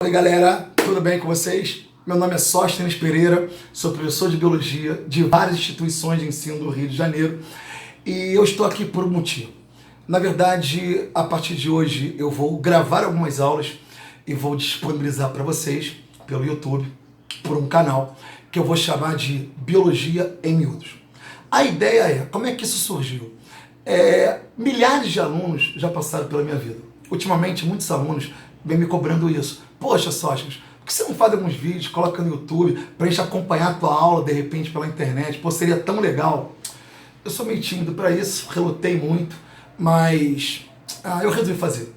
Oi galera, tudo bem com vocês? Meu nome é Sóstenes Pereira, sou professor de Biologia de várias instituições de ensino do Rio de Janeiro e eu estou aqui por um motivo. Na verdade, a partir de hoje eu vou gravar algumas aulas e vou disponibilizar para vocês pelo YouTube, por um canal que eu vou chamar de Biologia em Miúdos. A ideia é, como é que isso surgiu? Milhares de alunos já passaram pela minha vida. Ultimamente, muitos alunos vêm me cobrando isso. Poxa, Sóstenes, por que você não faz alguns vídeos, coloca no YouTube, pra gente acompanhar a tua aula, de repente, pela internet? Pô, seria tão legal. Eu sou meio tímido para isso, relutei muito, mas eu resolvi fazer.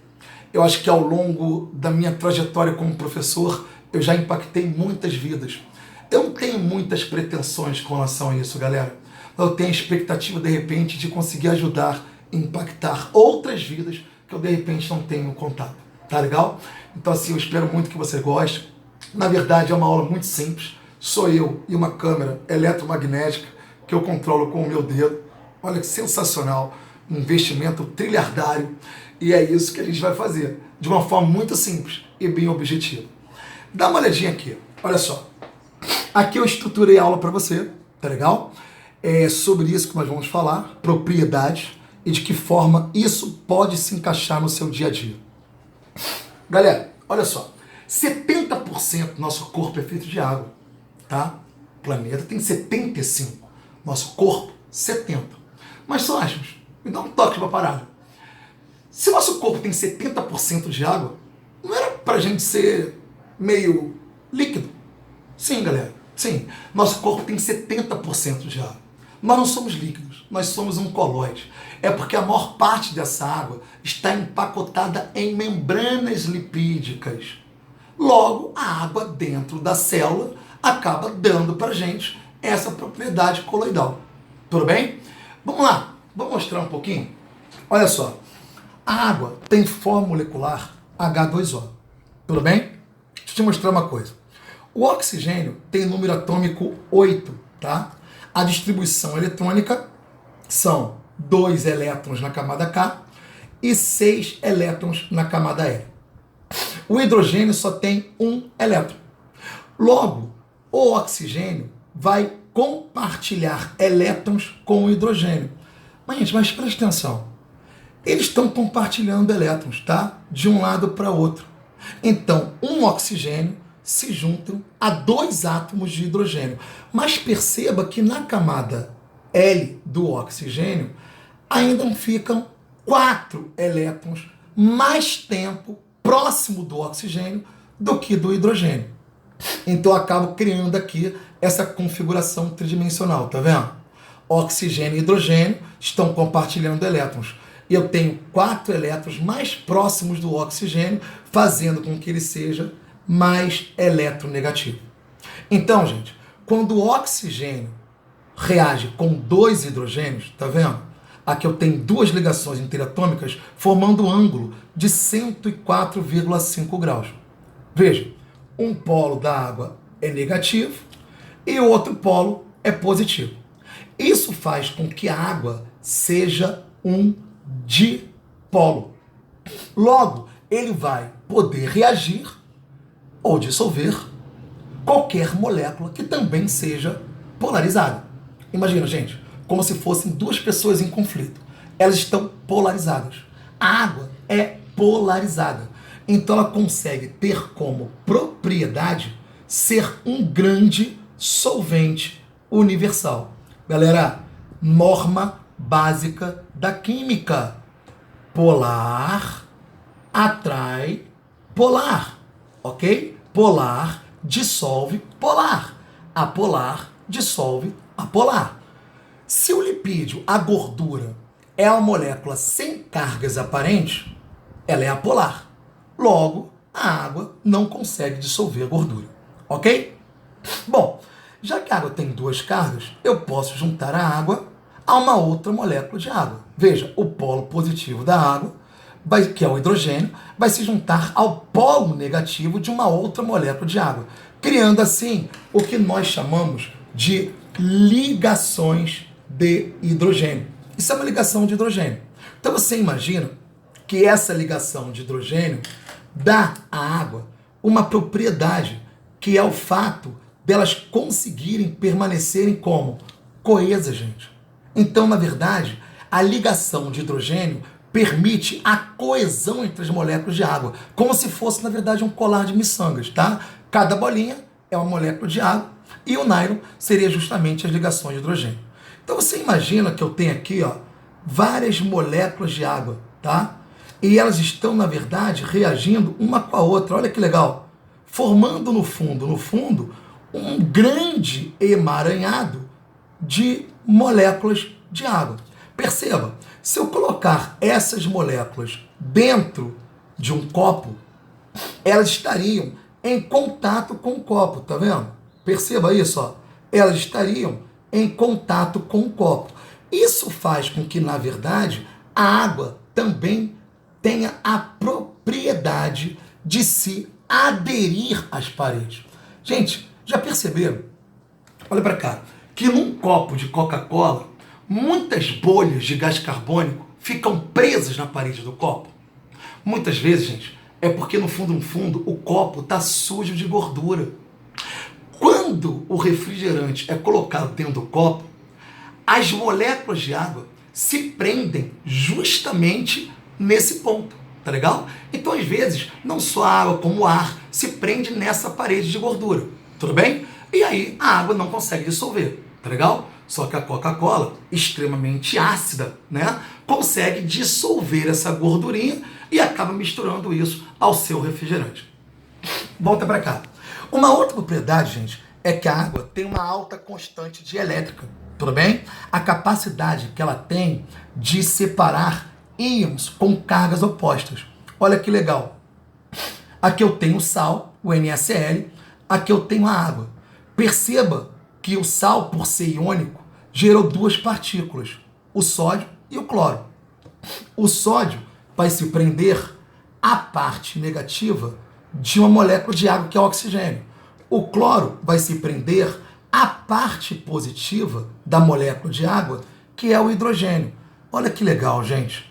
Eu acho que ao longo da minha trajetória como professor, eu já impactei muitas vidas. Eu não tenho muitas pretensões com relação a isso, galera. Eu tenho a expectativa, de repente, de conseguir ajudar, impactar outras vidas que eu, de repente, não tenho contato. Tá legal? Então, assim, eu espero muito que você goste. Na verdade, é uma aula muito simples. Sou eu e uma câmera eletromagnética que eu controlo com o meu dedo. Olha que sensacional. Um investimento trilhardário. E é isso que a gente vai fazer. De uma forma muito simples e bem objetiva. Dá uma olhadinha aqui. Olha só. Aqui eu estruturei a aula para você. Tá legal? É sobre isso que nós vamos falar. Propriedades. E de que forma isso pode se encaixar no seu dia a dia. Galera, olha só, 70% do nosso corpo é feito de água, tá? O planeta tem 75%, nosso corpo 70%. Mas só achamos, me dá um toque de uma parada. Se nosso corpo tem 70% de água, não era pra gente ser meio líquido? Sim, galera, sim. Nosso corpo tem 70% de água. Nós não somos líquidos, nós somos um colóide. É porque a maior parte dessa água está empacotada em membranas lipídicas. Logo, a água dentro da célula acaba dando para a gente essa propriedade coloidal. Tudo bem? Vamos lá, vou mostrar um pouquinho. Olha só, a água tem forma molecular H2O. Tudo bem? Deixa eu te mostrar uma coisa. O oxigênio tem número atômico 8, tá? A distribuição eletrônica são 2 elétrons na camada K e 6 elétrons na camada L. O hidrogênio só tem 1 elétron. Logo, o oxigênio vai compartilhar elétrons com o hidrogênio. Mas presta atenção. Eles estão compartilhando elétrons, tá? De um lado para outro. Então, um oxigênio se juntam a 2 átomos de hidrogênio. Mas perceba que na camada L do oxigênio ainda ficam 4 elétrons mais tempo próximo do oxigênio do que do hidrogênio. Então eu acabo criando aqui essa configuração tridimensional, tá vendo? Oxigênio e hidrogênio estão compartilhando elétrons. E eu tenho 4 elétrons mais próximos do oxigênio, fazendo com que ele seja mais eletronegativo. Então, gente, quando o oxigênio reage com 2 hidrogênios, tá vendo? Aqui eu tenho 2 ligações interatômicas formando um ângulo de 104,5 graus. Veja, um polo da água é negativo e o outro polo é positivo. Isso faz com que a água seja um dipolo. Logo, ele vai poder reagir ou dissolver qualquer molécula que também seja polarizada. Imagina, gente, como se fossem 2 pessoas em conflito. Elas estão polarizadas. A água é polarizada. Então ela consegue ter como propriedade ser um grande solvente universal. Galera, norma básica da química. Polar atrai polar. Ok? Polar dissolve polar. Apolar dissolve apolar. Se o lipídio, a gordura, é uma molécula sem cargas aparentes, ela é apolar. Logo, a água não consegue dissolver a gordura. Ok? Bom, já que a água tem 2 cargas, eu posso juntar a água a uma outra molécula de água. Veja, o polo positivo da água, que é o hidrogênio, vai se juntar ao polo negativo de uma outra molécula de água, criando assim o que nós chamamos de ligações de hidrogênio. Isso é uma ligação de hidrogênio. Então você imagina que essa ligação de hidrogênio dá à água uma propriedade, que é o fato delas conseguirem permanecerem como coesas, gente. Então, na verdade, a ligação de hidrogênio permite a coesão entre as moléculas de água, como se fosse, na verdade, um colar de miçangas, tá? Cada bolinha é uma molécula de água e o nylon seria justamente as ligações de hidrogênio. Então você imagina que eu tenho aqui, ó, várias moléculas de água, tá? E elas estão, na verdade, reagindo uma com a outra. Olha que legal. Formando no fundo, um grande emaranhado de moléculas de água. Perceba, se eu colocar essas moléculas dentro de um copo, elas estariam em contato com o copo, tá vendo? Perceba isso, ó. Elas estariam em contato com o copo. Isso faz com que, na verdade, a água também tenha a propriedade de se aderir às paredes. Gente, já perceberam? Olha para cá, que num copo de Coca-Cola, muitas bolhas de gás carbônico ficam presas na parede do copo. Muitas vezes, gente, é porque no fundo, o copo está sujo de gordura. Quando o refrigerante é colocado dentro do copo, as moléculas de água se prendem justamente nesse ponto, tá legal? Então, às vezes, não só a água como o ar se prende nessa parede de gordura, tudo bem? E aí a água não consegue dissolver, tá legal? Só que a Coca-Cola, extremamente ácida, né, consegue dissolver essa gordurinha e acaba misturando isso ao seu refrigerante. Volta para cá. Uma outra propriedade, gente, é que a água tem uma alta constante dielétrica, tudo bem? A capacidade que ela tem de separar íons com cargas opostas. Olha que legal. Aqui eu tenho o sal, o NaCl, aqui eu tenho a água. Perceba que o sal, por ser iônico, gerou duas partículas, o sódio e o cloro. O sódio vai se prender à parte negativa de uma molécula de água, que é o oxigênio. O cloro vai se prender à parte positiva da molécula de água, que é o hidrogênio. Olha que legal, gente.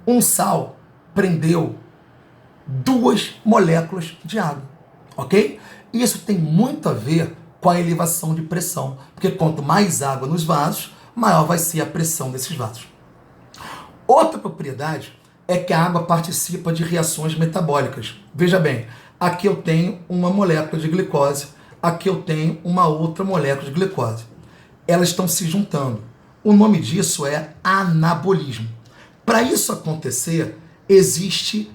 Um sal prendeu duas moléculas de água, ok? Isso tem muito a ver com a elevação de pressão, porque quanto mais água nos vasos, maior vai ser a pressão desses vasos. Outra propriedade é que a água participa de reações metabólicas. Veja bem, aqui eu tenho uma molécula de glicose, aqui eu tenho uma outra molécula de glicose. Elas estão se juntando. O nome disso é anabolismo. Para isso acontecer, existe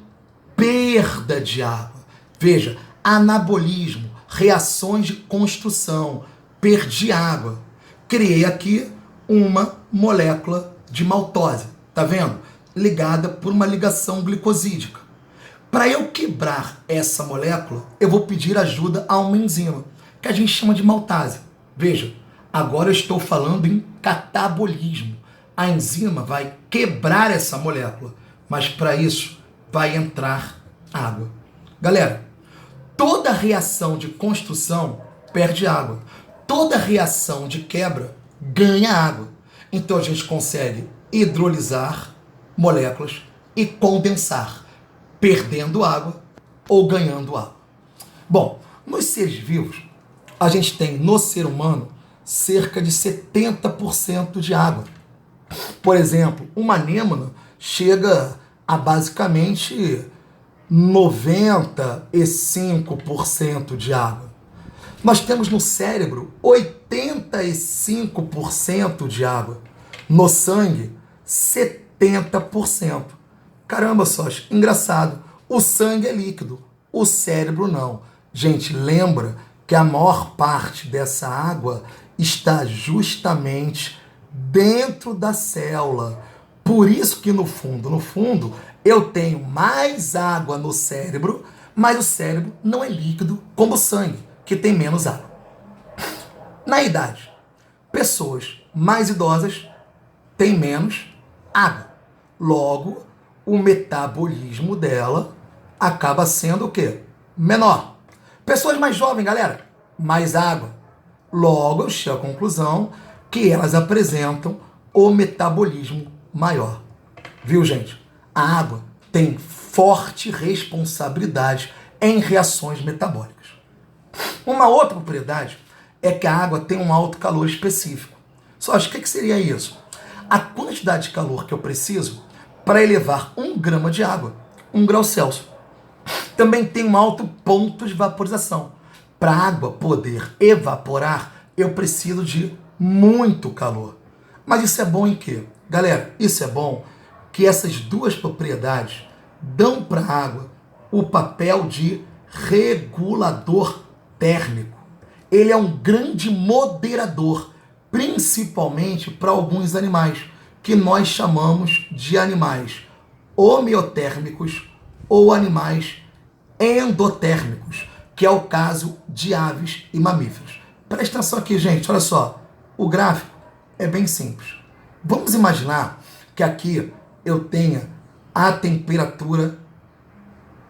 perda de água. Veja, anabolismo, reações de construção, perdi água. Criei aqui uma molécula de maltose, tá vendo? Ligada por uma ligação glicosídica. Para eu quebrar essa molécula, eu vou pedir ajuda a uma enzima, que a gente chama de maltase. Veja, agora eu estou falando em catabolismo. A enzima vai quebrar essa molécula, mas para isso vai entrar água. Galera, toda reação de construção perde água. Toda reação de quebra ganha água. Então a gente consegue hidrolisar moléculas e condensar, perdendo água ou ganhando água. Bom, nos seres vivos, a gente tem no ser humano cerca de 70% de água. Por exemplo, uma anêmona chega a basicamente 95% de água. Nós temos no cérebro 85% de água. No sangue, 70%. Caramba, sós, engraçado. O sangue é líquido, o cérebro não. Gente, lembra que a maior parte dessa água está justamente dentro da célula. Por isso que no fundo, eu tenho mais água no cérebro, mas o cérebro não é líquido como o sangue, que tem menos água. Na idade, pessoas mais idosas têm menos água. Logo, o metabolismo dela acaba sendo o quê? Menor. Pessoas mais jovens, galera, mais água. Logo, eu chego à conclusão que elas apresentam o metabolismo maior. Viu, gente? A água tem forte responsabilidade em reações metabólicas. Uma outra propriedade é que a água tem um alto calor específico. Só o que seria isso? A quantidade de calor que eu preciso para elevar 1 grama de água, 1 grau Celsius. Também tem um alto ponto de vaporização. Para a água poder evaporar, eu preciso de muito calor. Mas isso é bom em quê? Galera, isso é bom que essas duas propriedades dão para a água o papel de regulador térmico. Ele é um grande moderador, principalmente para alguns animais, que nós chamamos de animais homeotérmicos ou animais endotérmicos, que é o caso de aves e mamíferos. Presta atenção aqui, gente, olha só. O gráfico é bem simples. Vamos imaginar que aqui eu tenha a temperatura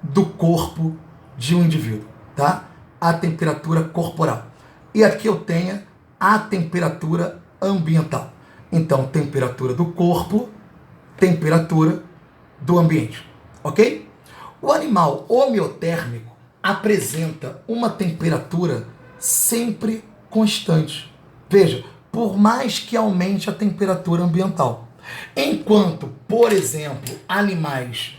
do corpo de um indivíduo, tá? A temperatura corporal. E aqui eu tenha a temperatura ambiental. Então, temperatura do corpo, temperatura do ambiente, ok? O animal homeotérmico apresenta uma temperatura sempre constante. Veja, por mais que aumente a temperatura ambiental. Enquanto, por exemplo, animais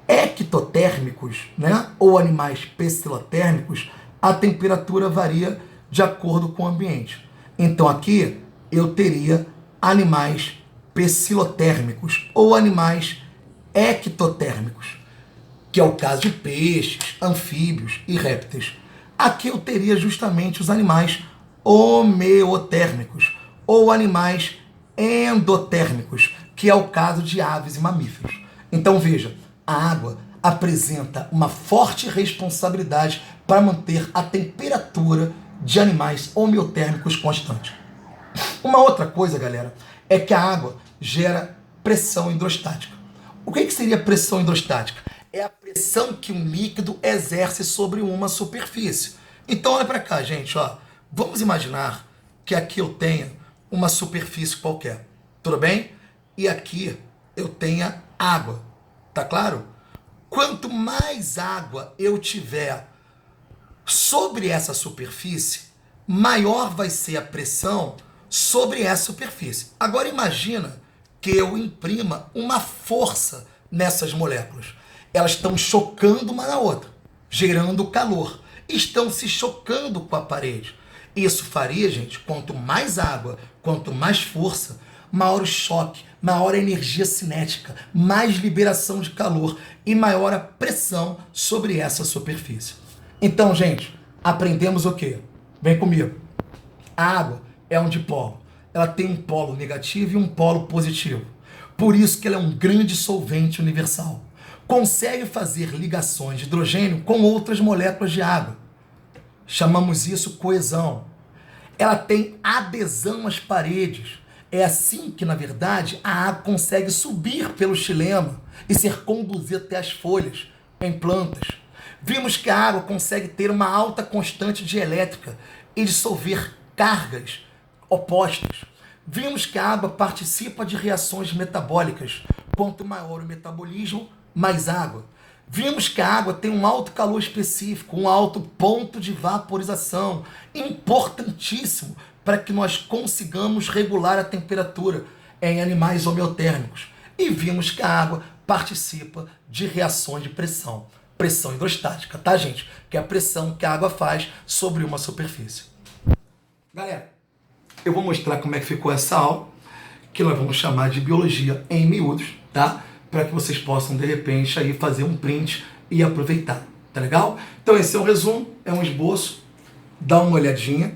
ectotérmicos, né, ou animais pessilotérmicos, a temperatura varia de acordo com o ambiente. Então aqui eu teria animais pessilotérmicos ou animais ectotérmicos, que é o caso de peixes, anfíbios e répteis. Aqui eu teria justamente os animais homeotérmicos ou animais endotérmicos, que é o caso de aves e mamíferos. Então veja, a água apresenta uma forte responsabilidade para manter a temperatura de animais homeotérmicos constante. Uma outra coisa, galera, é que a água gera pressão hidrostática. O que seria pressão hidrostática? É a pressão que um líquido exerce sobre uma superfície. Então olha para cá, gente, ó. Vamos imaginar que aqui eu tenha uma superfície qualquer, tudo bem? E aqui eu tenha água, tá claro? Quanto mais água eu tiver sobre essa superfície, maior vai ser a pressão sobre essa superfície. Agora imagina que eu imprima uma força nessas moléculas. Elas estão chocando uma na outra, gerando calor. Estão se chocando com a parede. Isso faria, gente, quanto mais água, quanto mais força, maior o choque, maior a energia cinética, mais liberação de calor e maior a pressão sobre essa superfície. Então, gente, aprendemos o quê? Vem comigo. A água é um dipolo. Ela tem um polo negativo e um polo positivo. Por isso que ela é um grande solvente universal. Consegue fazer ligações de hidrogênio com outras moléculas de água. Chamamos isso coesão. Ela tem adesão às paredes. É assim que, na verdade, a água consegue subir pelo xilema e ser conduzida até as folhas, em plantas. Vimos que a água consegue ter uma alta constante dielétrica e dissolver cargas opostas. Vimos que a água participa de reações metabólicas. Quanto maior o metabolismo, mais água. Vimos que a água tem um alto calor específico, um alto ponto de vaporização, importantíssimo para que nós consigamos regular a temperatura em animais homeotérmicos. E vimos que a água participa de reações de pressão. Pressão hidrostática, tá, gente? Que é a pressão que a água faz sobre uma superfície. Galera, eu vou mostrar como é que ficou essa aula, que nós vamos chamar de biologia em miúdos, tá? Para que vocês possam, de repente, aí fazer um print e aproveitar, tá legal? Então esse é um resumo, é um esboço, dá uma olhadinha,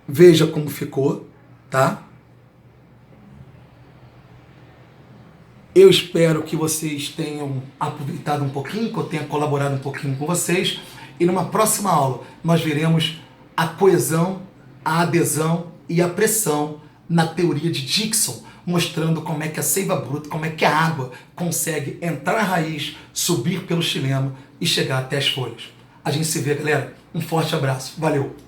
veja como ficou, tá? Eu espero que vocês tenham aproveitado um pouquinho, que eu tenha colaborado um pouquinho com vocês, e numa próxima aula nós veremos a coesão, a adesão e a pressão na teoria de Dickson, mostrando como é que a seiva bruta, como é que a água consegue entrar na raiz, subir pelo xilema e chegar até as folhas. A gente se vê, galera. Um forte abraço. Valeu!